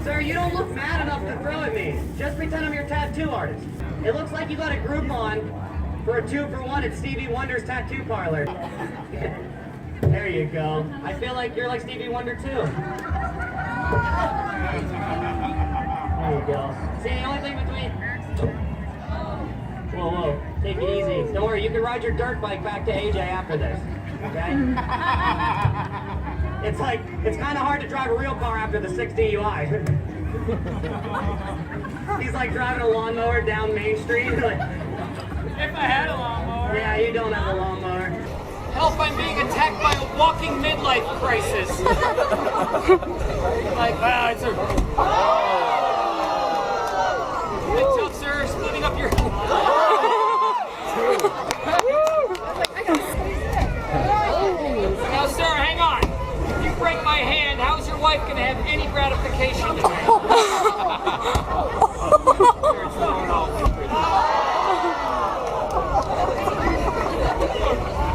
Sir, you don't look mad enough to throw at me. Just pretend I'm your tattoo artist. It looks like you got a Groupon for a 2-for-1 at Stevie Wonder's tattoo parlor. There you go. I feel like you're like Stevie Wonder too. There you go. See, the only thing between... Whoa, take it easy. Don't worry, you can ride your dirt bike back to AJ after this. Okay? It's kind of hard to drive a real car after the 6 DUI. He's like driving a lawnmower down Main Street. Like, If I had a lawnmower. yeah, you don't have a lawnmower. Help, I'm being attacked by a walking midlife crisis. Like, wow, it's a... It's tough, sir, splitting up your... Now, sir, hang on. If you break my hand, how's your wife going to have any gratification today?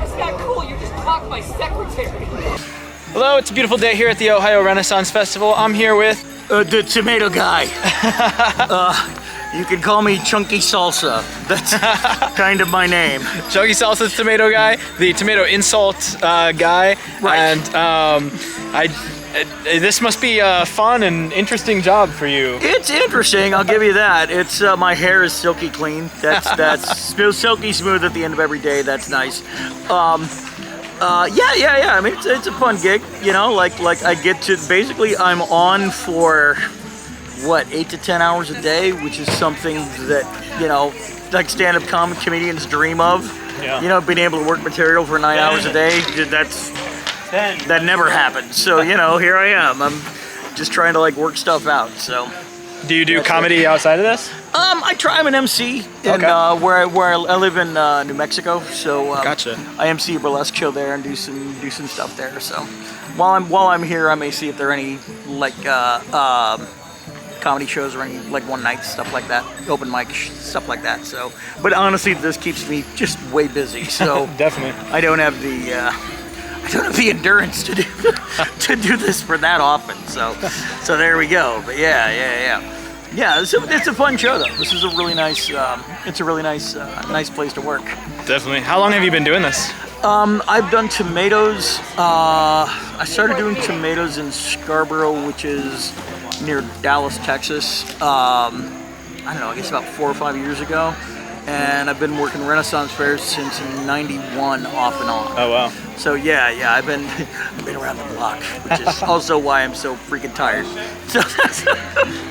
It's not cool, you just blocked my secretary. Hello, it's a beautiful day here at the Ohio Renaissance Festival. I'm here with... the tomato guy. You can call me Chunky Salsa. That's kind of my name. Chunky Salsa's tomato guy, the tomato insult guy. Right. And this must be a fun and interesting job for you. It's interesting, I'll give you that. It's my hair is silky clean. That's silky smooth at the end of every day. That's nice. Yeah. I mean, it's a fun gig. You know, like I get to basically I'm on for what 8 to 10 hours a day, which is something that like stand-up comedians dream of. Yeah. You know, being able to work material for 9 hours a day. That never happens. So here I am. I'm just trying to like work stuff out. So. Do you do comedy outside of this? I try. I'm an MC in where I live in New Mexico. So Gotcha. I MC a burlesque show there and do some stuff there. So while I'm here, I may see if there are any like comedy shows or any like one night stuff like that, open mic stuff like that. So, but honestly, this keeps me just way busy. So Definitely. I don't have the endurance to do this for that often. So there we go. But yeah. It's a fun show though. This is a really nice. It's a really nice place to work. Definitely. How long have you been doing this? I've done tomatoes. I started doing tomatoes in Scarborough, which is near Dallas, Texas. I don't know. I guess about 4 or 5 years ago. And I've been working Renaissance fairs since '91, off and on. Oh wow. So yeah, I've been around the block, which is also why I'm so freaking tired. So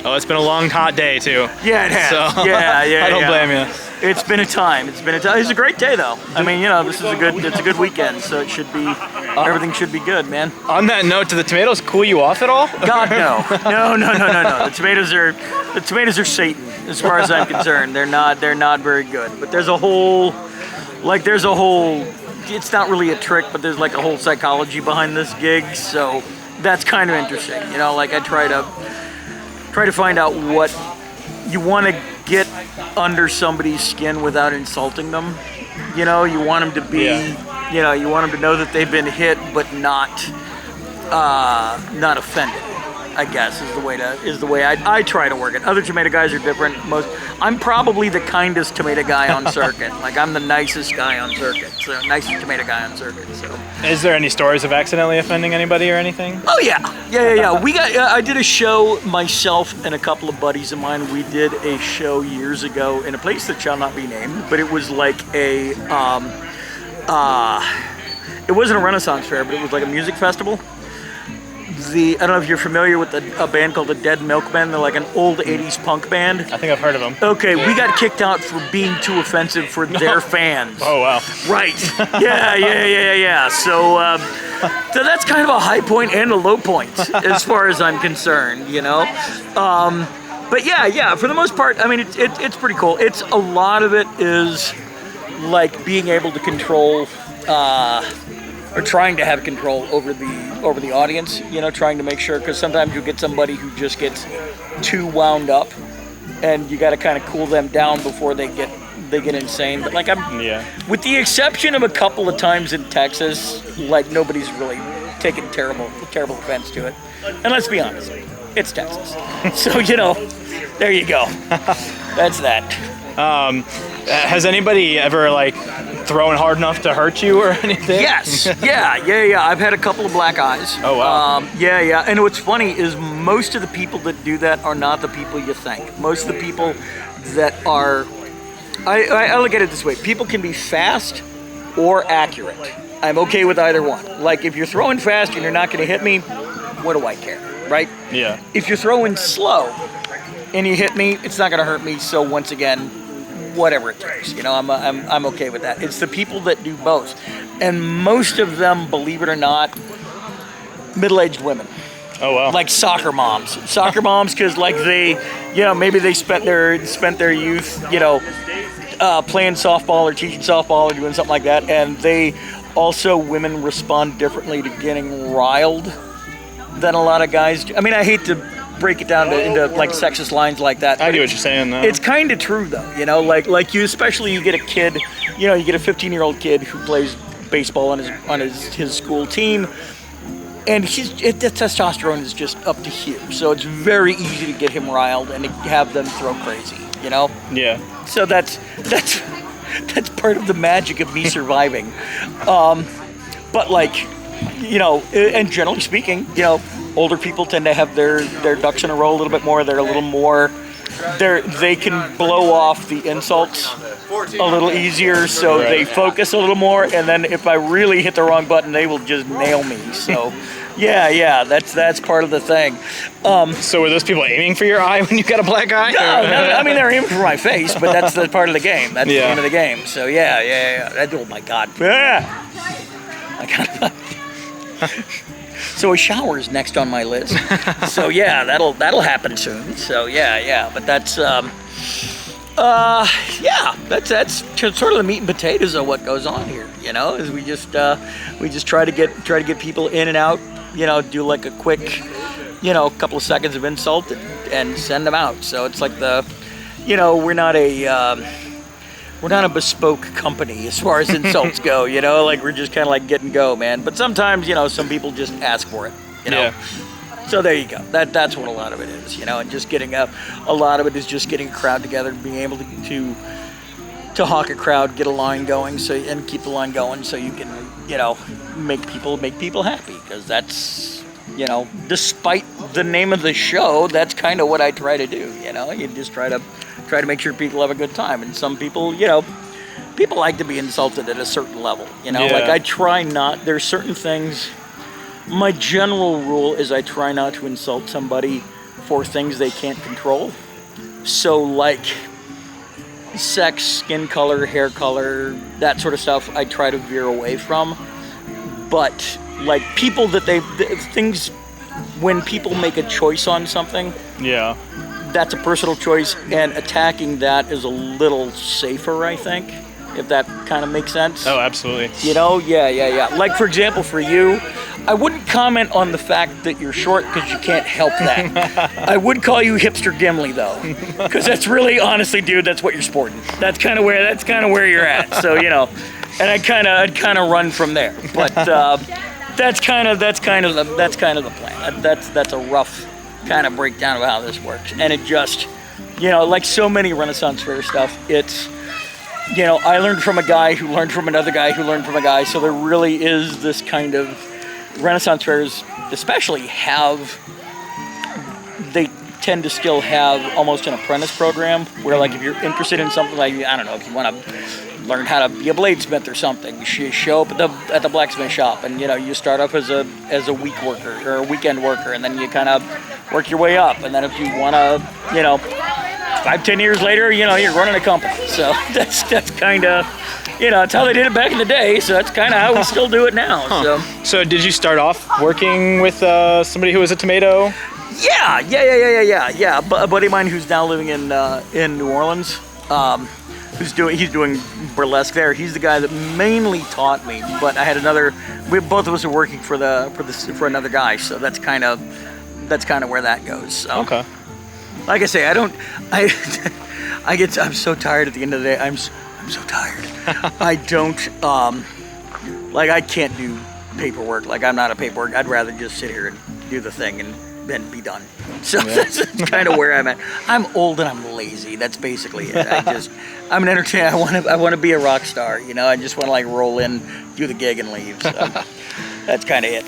Oh, it's been a long, hot day too. yeah, it has. So Yeah. I don't blame you. It's been a time. It's a great day though. I mean, this is it's a good weekend, so it should be, everything should be good, man. On that note, do the tomatoes cool you off at all? God, no. The tomatoes are Satan, as far as I'm concerned. They're not very good. But there's a whole, it's not really a trick, but there's like a whole psychology behind this gig, so that's kind of interesting. Like I try to find out what you want to get under somebody's skin without insulting them. You want them to be, you want them to know that they've been hit, but not offended, I guess is the way I try to work it. Other tomato guys are different. I'm probably the kindest tomato guy on circuit. Like I'm the nicest guy on circuit. So nicest tomato guy on circuit. So. Is there any stories of accidentally offending anybody or anything? Oh yeah. I did a show, myself and a couple of buddies of mine. We did a show years ago in a place that shall not be named, but it was like it wasn't a Renaissance fair, but it was like a music festival. I don't know if you're familiar with a band called the Dead Milkmen. They're like an old 80s punk band. I think I've heard of them. Okay, we got kicked out for being too offensive for their fans. Oh, wow. Right. Yeah. So that's kind of a high point and a low point as far as I'm concerned, But yeah, for the most part, I mean, it's pretty cool. A lot of it is like being able to control, or trying to have control over the audience, trying to make sure, because sometimes you get somebody who just gets too wound up, and you got to kind of cool them down before they get insane. But like with the exception of a couple of times in Texas, like nobody's really taken terrible offense to it. And let's be honest, It's Texas. So, there you go. That's that. Has anybody ever like thrown hard enough to hurt you or anything? Yes. Yeah. I've had a couple of black eyes. Oh, wow. Yeah. And what's funny is most of the people that do that are not the people you think. Most of the people that are, I look at it this way. People can be fast or accurate. I'm okay with either one. Like if you're throwing fast and you're not going to hit me, what do I care, right? Yeah. If you're throwing slow and you hit me, it's not going to hurt me. So once again, whatever it takes, I'm okay with that. It's the people that do both, and most of them, believe it or not, middle-aged women. Oh wow. Like soccer moms, because like they, maybe they spent their youth, playing softball or teaching softball or doing something like that, and women respond differently to getting riled than a lot of guys do. I mean, I hate to break it down into like sexist lines like that. I get what you're saying though. It's kind of true though, like you, especially you get a kid, you get a 15-year-old kid who plays baseball on his school team, and the testosterone is just up to here, so it's very easy to get him riled and to have them throw crazy, Yeah. So that's part of the magic of me surviving. But like, and generally speaking, older people tend to have their ducks in a row a little bit more. They're a little more, they can blow off the insults a little easier, so Right. they focus a little more, and then if I really hit the wrong button, they will just nail me. So yeah, that's part of the thing. So were those people aiming for your eye when you got a black eye? No, I mean, they're aiming for my face, but that's the part of the game. That's the end of the game. So yeah. Oh my God. Yeah. So a shower is next on my list. So yeah, that'll happen soon. So yeah. But that's that's sort of the meat and potatoes of what goes on here. Is we just try to get people in and out. Do like a quick, couple of seconds of insult and send them out. So it's like we're not a bespoke company as far as insults go, like we're just kind of like get and go, man. But sometimes, some people just ask for it, Yeah. So there you go. That's what a lot of it is, and just getting a lot of it is just getting a crowd together, being able to hawk a crowd, get a line going, and keep the line going, so you can, make people happy, because that's, despite the name of the show, that's kind of what I try to do. You just try to make sure people have a good time, and some people, people like to be insulted at a certain level. Like I try not. There's certain things. My general rule is I try not to insult somebody for things they can't control. So like sex, skin color, hair color, that sort of stuff, I try to veer away from. But like people things, when people make a choice on something, Yeah. that's a personal choice, and attacking that is a little safer, I think, if that kind of makes sense. Oh, absolutely. Yeah. Like, for example, for you, I wouldn't comment on the fact that you're short because you can't help that. I would call you hipster Gimli, though, because that's really, honestly, dude, that's what you're sporting. That's kind of where you're at. So, and I'd kind of run from there. But that's kind of the plan. That's a rough kind of breakdown of how this works. And it just, like so many Renaissance Fair stuff, it's, I learned from a guy who learned from another guy who learned from a guy. So there really is this kind of Renaissance fairs, especially they tend to still have almost an apprentice program where, like, if you're interested in something, like, I don't know, if you want to learn how to be a bladesmith or something, you show up at the blacksmith shop, and you start off as a week worker or a weekend worker, and then you kind of work your way up, and then if you want to, 5-10 years later, you're running a company. So that's kind of, it's how they did it back in the day. So that's kind of how we still do it now. Huh. So did you start off working with somebody who was a tomato? Yeah. A buddy of mine who's now living in New Orleans, he's doing burlesque there. He's the guy that mainly taught me. But I had both of us are working for another guy. So that's kind of where that goes. So. Okay. Like I say, I'm so tired at the end of the day. I'm so tired. I don't, I can't do paperwork. Like, I'm not a paperwork. I'd rather just sit here and do the thing and then be done. So that's kind of where I'm at. I'm old and I'm lazy. That's basically it. I'm an entertainer. I want to be a rock star. You know, I just want to like roll in, do the gig, and leave. So that's kind of it.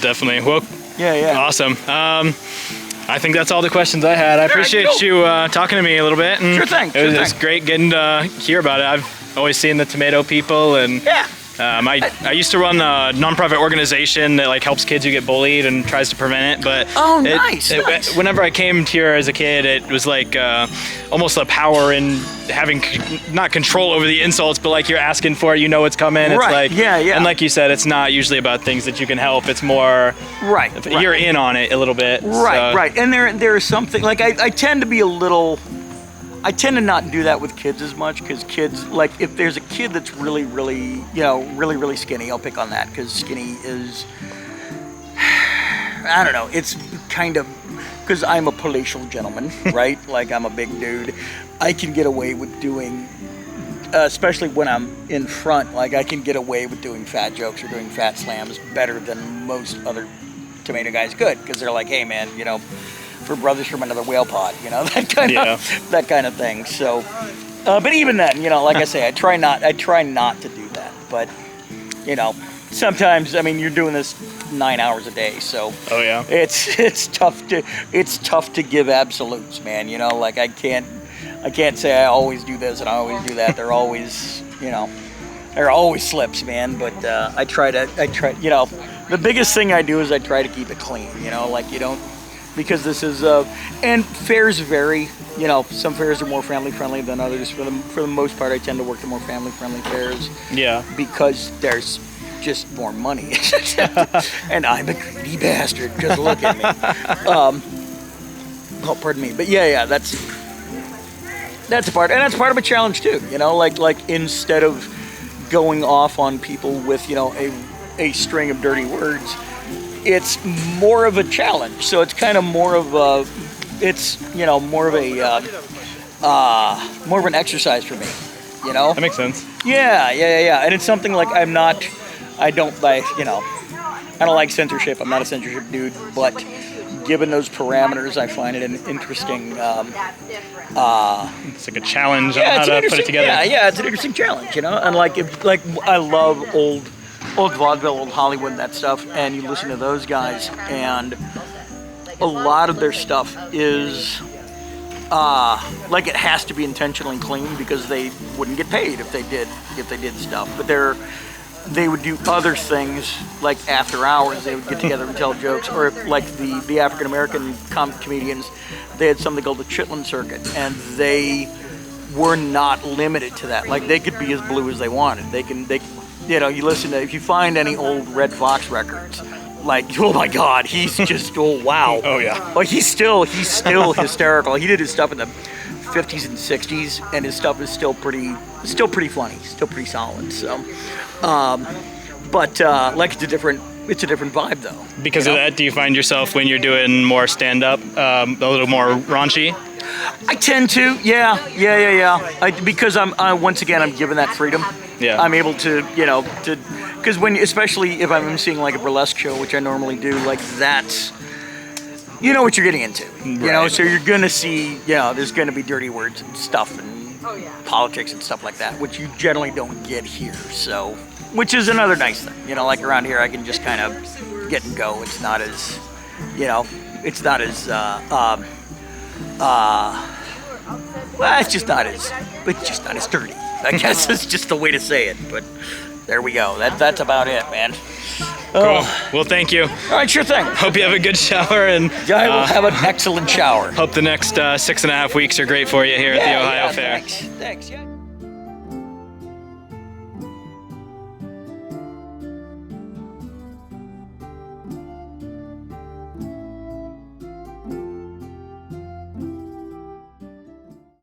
Definitely. Well, yeah. Awesome. I think that's all the questions I had. I appreciate you talking to me a little bit. And Sure thing. It was great getting to hear about it. I've always seen the tomato people, and I used to run a nonprofit organization that like helps kids who get bullied and tries to prevent it. But nice. Whenever I came here as a kid, it was like almost a power in having not control over the insults, but like you're asking for it, you know it's coming. It's like And like you said, it's not usually about things that you can help. It's more you're in on it a little bit. Right. And there is something like I tend to be a little. I tend to not do that with kids as much because kids, like if there's a kid that's really, really skinny, I'll pick on that because skinny is, I don't know, it's kind of, because I'm a palatial gentleman, right? Like I'm a big dude. I can get away with doing, especially when I'm in front, like I can get away with doing fat jokes or doing fat slams better than most other tomato guys could because they're like, hey man, you know, for brothers from another whale pod, you know, that kind of thing. So, but even then, you know, like I say, I try not to do that. But, you know, sometimes, I mean, you're doing this 9 hours a day, so it's tough to give absolutes, man. You know, like I can't say I always do this and I always do that. There always, you know, there are always slips, man. But I try, you know, the biggest thing I do is I try to keep it clean. You know, like you don't. Because this is, and fairs vary, you know, some fairs are more family friendly than others. For the most part, I tend to work the more family friendly fairs. Yeah. Because there's just more money. And I'm a greedy bastard, just look at me. Oh, pardon me. But that's a part, and that's part of a challenge too, you know, like instead of going off on people with, you know, a string of dirty words, it's more of a challenge, so it's kind of more of a, it's, you know, more of an exercise for me, you know? That makes sense. Yeah, and it's something like I don't like, you know, I don't like censorship, I'm not a censorship dude, but given those parameters, I find it an interesting, it's like a challenge on how to put it together. Yeah, it's an interesting challenge, you know, and like I love old vaudeville, old Hollywood, that stuff, and you listen to those guys, and a lot of their stuff is like it has to be intentionally clean because they wouldn't get paid if they did stuff. But they would do other things like after hours. They would get together and tell jokes, or like the African American comedians, they had something called the Chitlin Circuit, and they were not limited to that. Like they could be as blue as they wanted. They you know, you listen to, if you find any old Red Fox records, like, oh my God, he's just, oh wow. Oh yeah. Like he's still hysterical. He did his stuff in the 50s and 60s, and his stuff is still pretty funny, still pretty solid. So, but like it's a different vibe though. Because of that, do you find yourself when you're doing more stand-up, a little more raunchy? I tend to, yeah. Because I'm once again, I'm given that freedom. Yeah. I'm able to, you know, because especially if I'm seeing like a burlesque show, which I normally do, like that's, you know what you're getting into, you know, so you're gonna see, you know, there's gonna be dirty words and stuff and politics and stuff like that, which you generally don't get here. So, which is another nice thing, you know, like around here, I can just kind of get and go. It's not as, you know, it's not as, well, it's just not as dirty. I guess it's just the way to say it, but there we go. That's about it, man. Cool. Well, thank you. All right, sure thing. Hope you have a good shower, and I will have an excellent shower. Hope the next 6.5 weeks are great for you here at the Ohio Fair. Thanks. Yeah.